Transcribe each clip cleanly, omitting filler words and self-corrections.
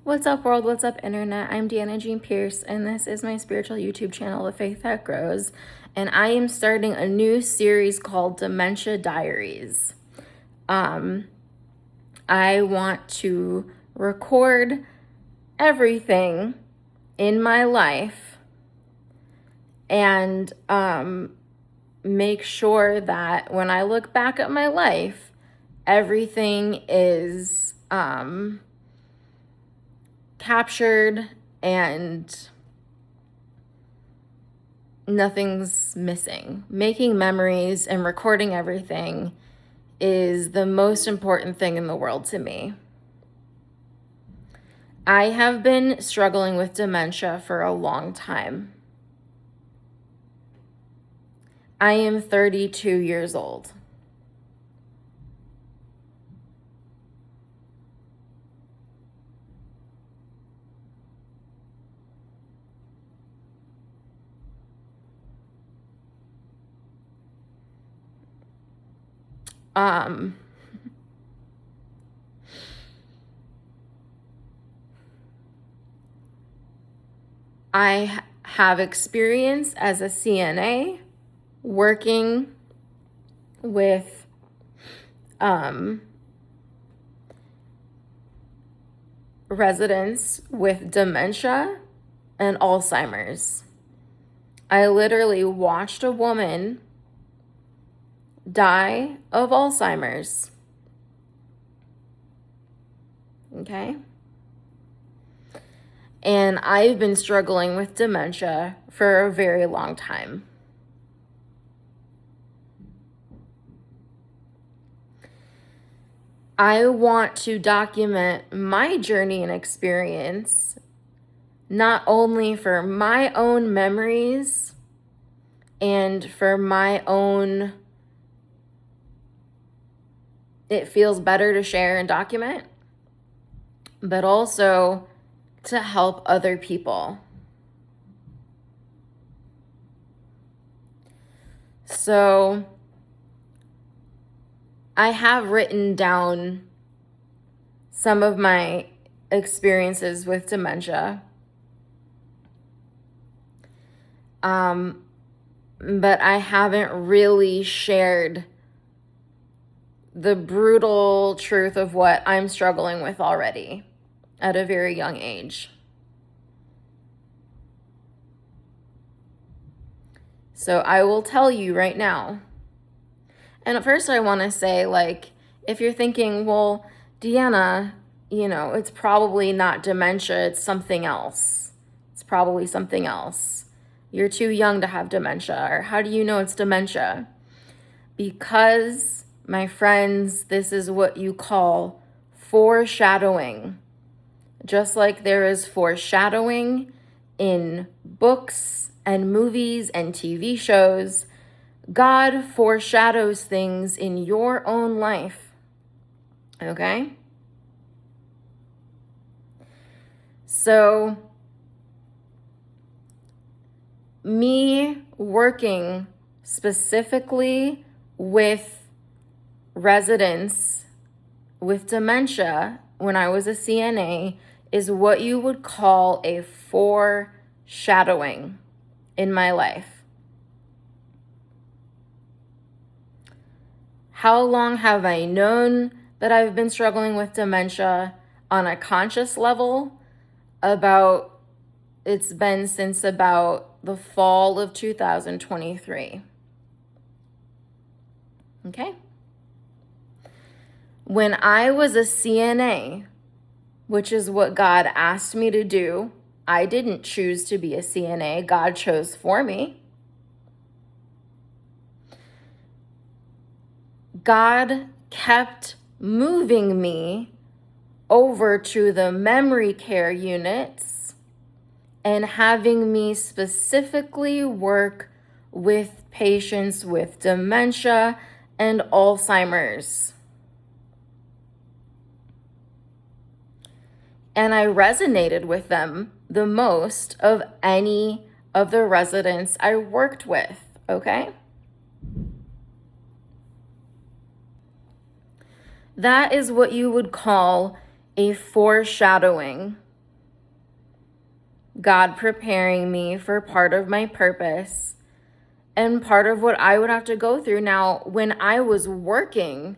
What's up, world? What's up, internet? I'm Deanna Jean Pierce, and this is my spiritual YouTube channel, The Faith That Grows. And I am starting a new series called Dementia Diaries. I want to record everything in my life and make sure that when I look back at my life, everything is captured and nothing's missing. Making memories and recording everything is the most important thing in the world to me. I have been struggling with dementia for a long time. I am 32 years old. I have experience as a CNA working with residents with dementia and Alzheimer's. I literally watched a woman die of Alzheimer's. Okay? And I've been struggling with dementia for a very long time. I want to document my journey and experience, not only for my own memories and for my own, it feels better to share and document, but also to help other people. So I have written down some of my experiences with dementia. But I haven't really shared the brutal truth of what I'm struggling with already at a very young age. So I will tell you right now. And at first I want to say, if you're thinking, well, Deanna, it's probably not dementia, it's something else. It's probably something else. You're too young to have dementia. Or how do you know it's dementia? Because, my friends, this is what you call foreshadowing. Just like there is foreshadowing in books and movies and TV shows, God foreshadows things in your own life. Okay? So, me working specifically with residents with dementia when I was a CNA is what you would call a foreshadowing in my life. How long have I known that I've been struggling with dementia on a conscious level? It's been since about the fall of 2023. Okay? When I was a CNA, which is what God asked me to do, I didn't choose to be a CNA. God chose for me. God kept moving me over to the memory care units and having me specifically work with patients with dementia and Alzheimer's. And I resonated with them the most of any of the residents I worked with, okay? That is what you would call a foreshadowing, God preparing me for part of my purpose and part of what I would have to go through. Now, when I was working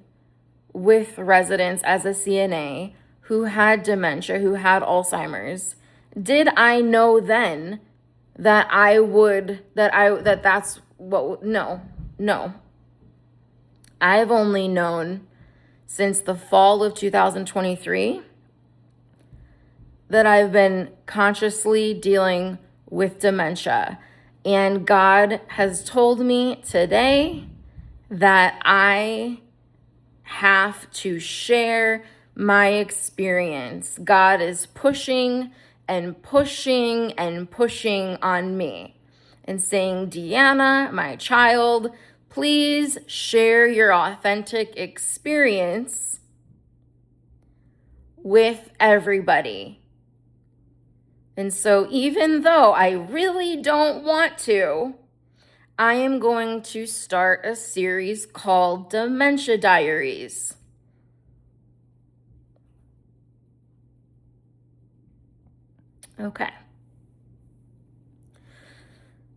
with residents as a CNA who had dementia, who had Alzheimer's, did I know then that that's what? No. I've only known since the fall of 2023 that I've been consciously dealing with dementia. And God has told me today that I have to share my experience. God is pushing and pushing and pushing on me and saying, Deanna, my child, please share your authentic experience with everybody. And so even though I really don't want to, I am going to start a series called Dementia Diaries. Okay.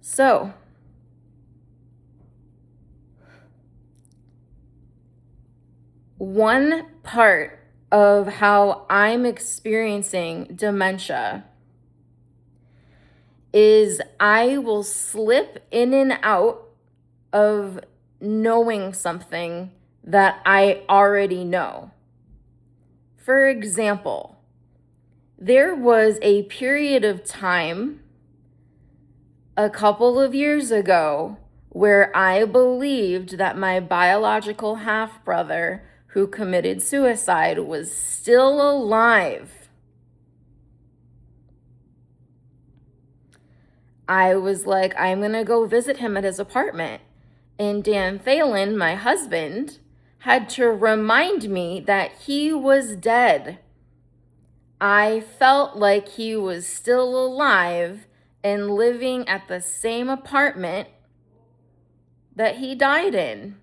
So, one part of how I'm experiencing dementia is I will slip in and out of knowing something that I already know. For example, there was a period of time a couple of years ago where I believed that my biological half-brother who committed suicide was still alive. I was like, I'm going to go visit him at his apartment. And Dan Thalen, my husband, had to remind me that he was dead. I felt like he was still alive and living at the same apartment that he died in.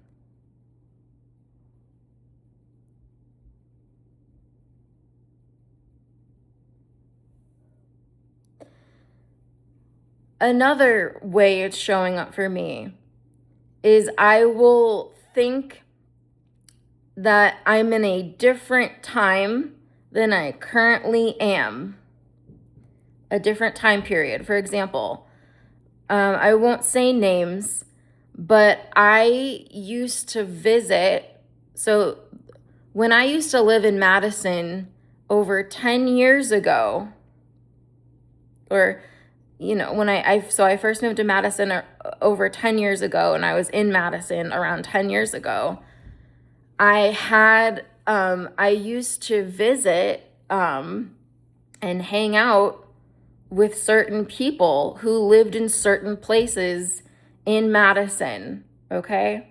Another way it's showing up for me is I will think that I'm in a different time than I currently am. A different time period. For example, I won't say names, but I used to visit. So when I used to live in Madison over 10 years ago, or when I first moved to Madison over 10 years ago, and I was in Madison around 10 years ago, I used to visit and hang out with certain people who lived in certain places in Madison, okay?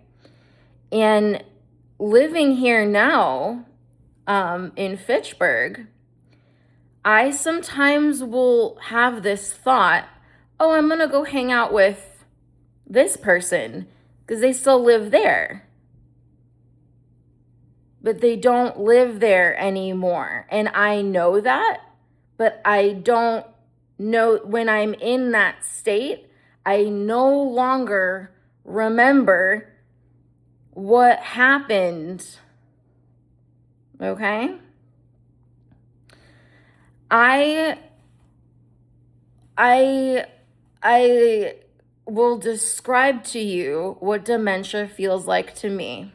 And living here now in Fitchburg, I sometimes will have this thought, oh, I'm going to go hang out with this person because they still live there. But they don't live there anymore. And I know that, but I don't know, when I'm in that state, I no longer remember what happened. Okay? I will describe to you what dementia feels like to me.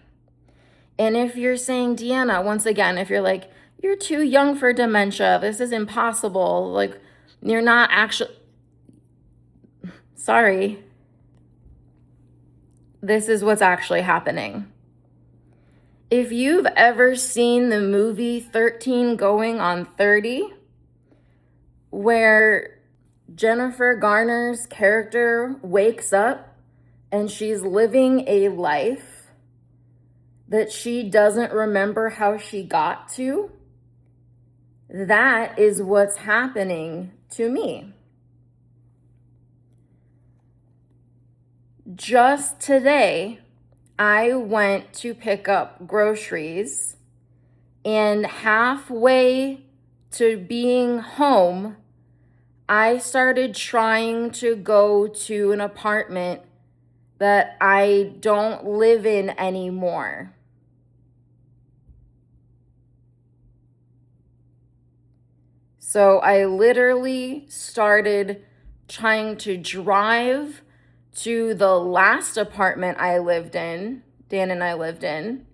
And if you're saying, Deanna, once again, if you're like, you're too young for dementia, this is impossible, like, you're not actually, sorry, this is what's actually happening. If you've ever seen the movie 13 Going on 30, where Jennifer Garner's character wakes up and she's living a life that she doesn't remember how she got to, that is what's happening to me. Just today, I went to pick up groceries, and halfway to being home, I started trying to go to an apartment that I don't live in anymore. So I literally started trying to drive to the last apartment I lived in, Dan and I lived in,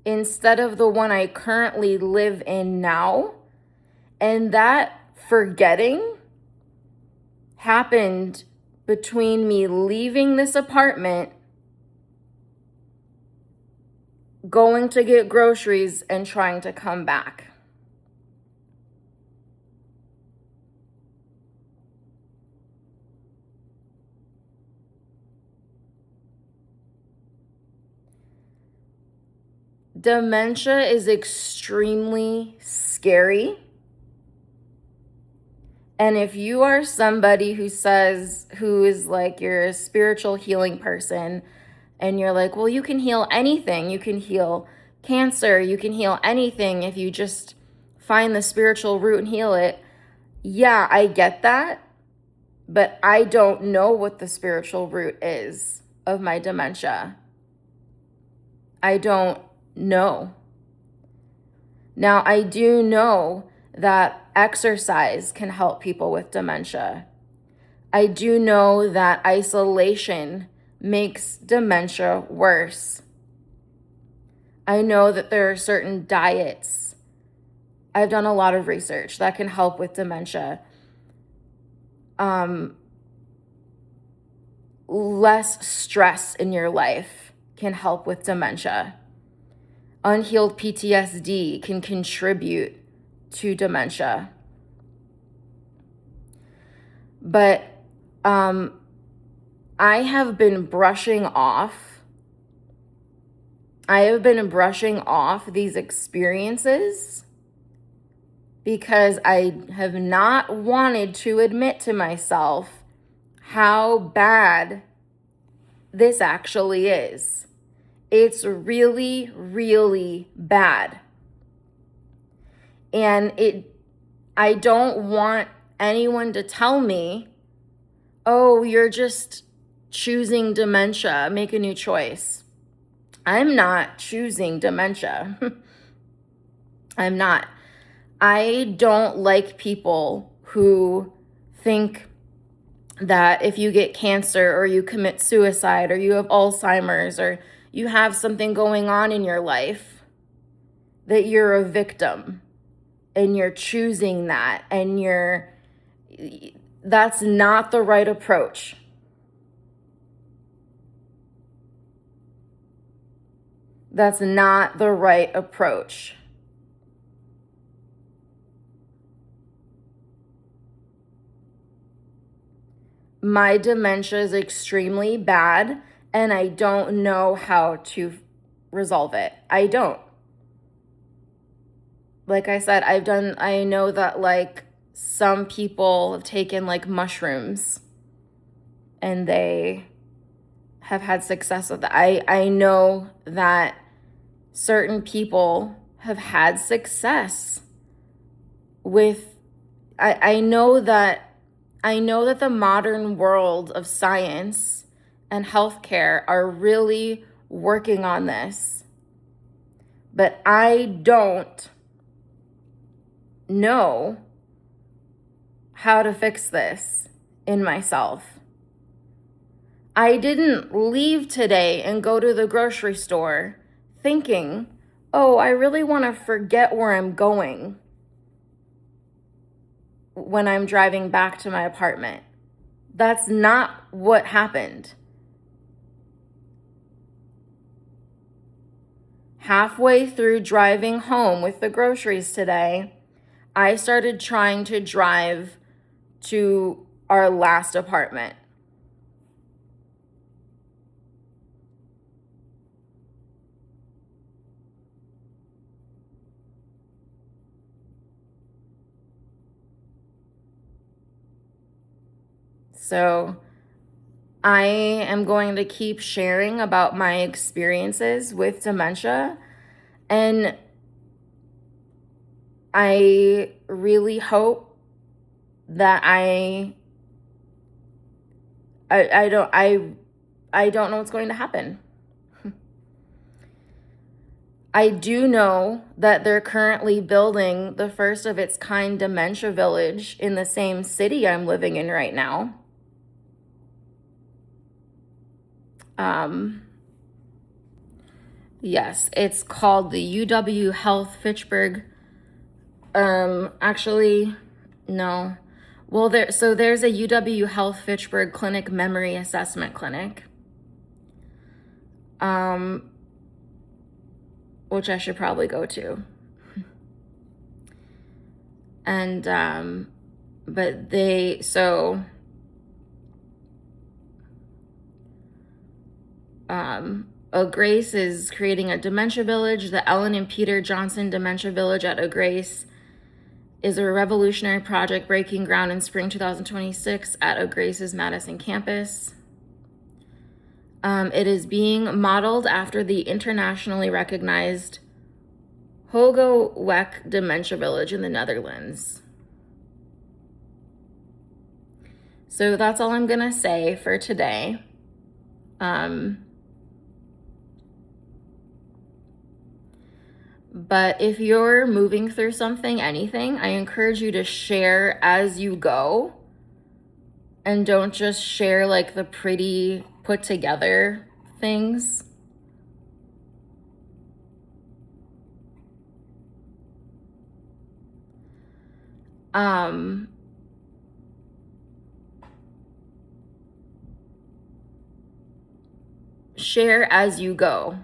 instead of the one I currently live in now. And that forgetting happened between me leaving this apartment, going to get groceries, and trying to come back. Dementia is extremely scary. And if you are somebody who is like, you're a spiritual healing person, and you're like, well, you can heal anything. You can heal cancer. You can heal anything if you just find the spiritual root and heal it. Yeah, I get that. But I don't know what the spiritual root is of my dementia. I don't know. Now, I do know that exercise can help people with dementia. I do know that isolation makes dementia worse. I know that there are certain diets. I've done a lot of research that can help with dementia. Less stress in your life can help with dementia. Unhealed PTSD can contribute to dementia. But I have been brushing off these experiences because I have not wanted to admit to myself how bad this actually is. It's really, really bad. And I don't want anyone to tell me, oh, you're just choosing dementia, make a new choice. I'm not choosing dementia. I'm not. I don't like people who think that if you get cancer or you commit suicide or you have Alzheimer's or you have something going on in your life, that you're a victim and you're choosing that, and that's not the right approach. That's not the right approach. My dementia is extremely bad, and I don't know how to resolve it. I don't. Like I said, I know that like some people have taken like mushrooms and they have had success with it. I know that certain people have had success with, I know that the modern world of science and healthcare are really working on this. But I don't know how to fix this in myself. I didn't leave today and go to the grocery store thinking, oh, I really want to forget where I'm going when I'm driving back to my apartment. That's not what happened. Halfway through driving home with the groceries today, I started trying to drive to our last apartment. So I am going to keep sharing about my experiences with dementia, and I really hope that I don't know what's going to happen. I do know that they're currently building the first of its kind dementia village in the same city I'm living in right now. Yes, it's called the UW Health Fitchburg. Actually, no. Well, there's a UW Health Fitchburg Clinic Memory Assessment Clinic. Which I should probably go to. And, but Grace is creating a dementia village. The Ellen and Peter Johnson Dementia Village at Grace is a revolutionary project breaking ground in spring 2026 at Grace's Madison campus. It is being modeled after the internationally recognized Hogeweg Dementia Village in the Netherlands. So that's all I'm going to say for today. But if you're moving through something, anything, I encourage you to share as you go. And don't just share like the pretty put together things. Share as you go.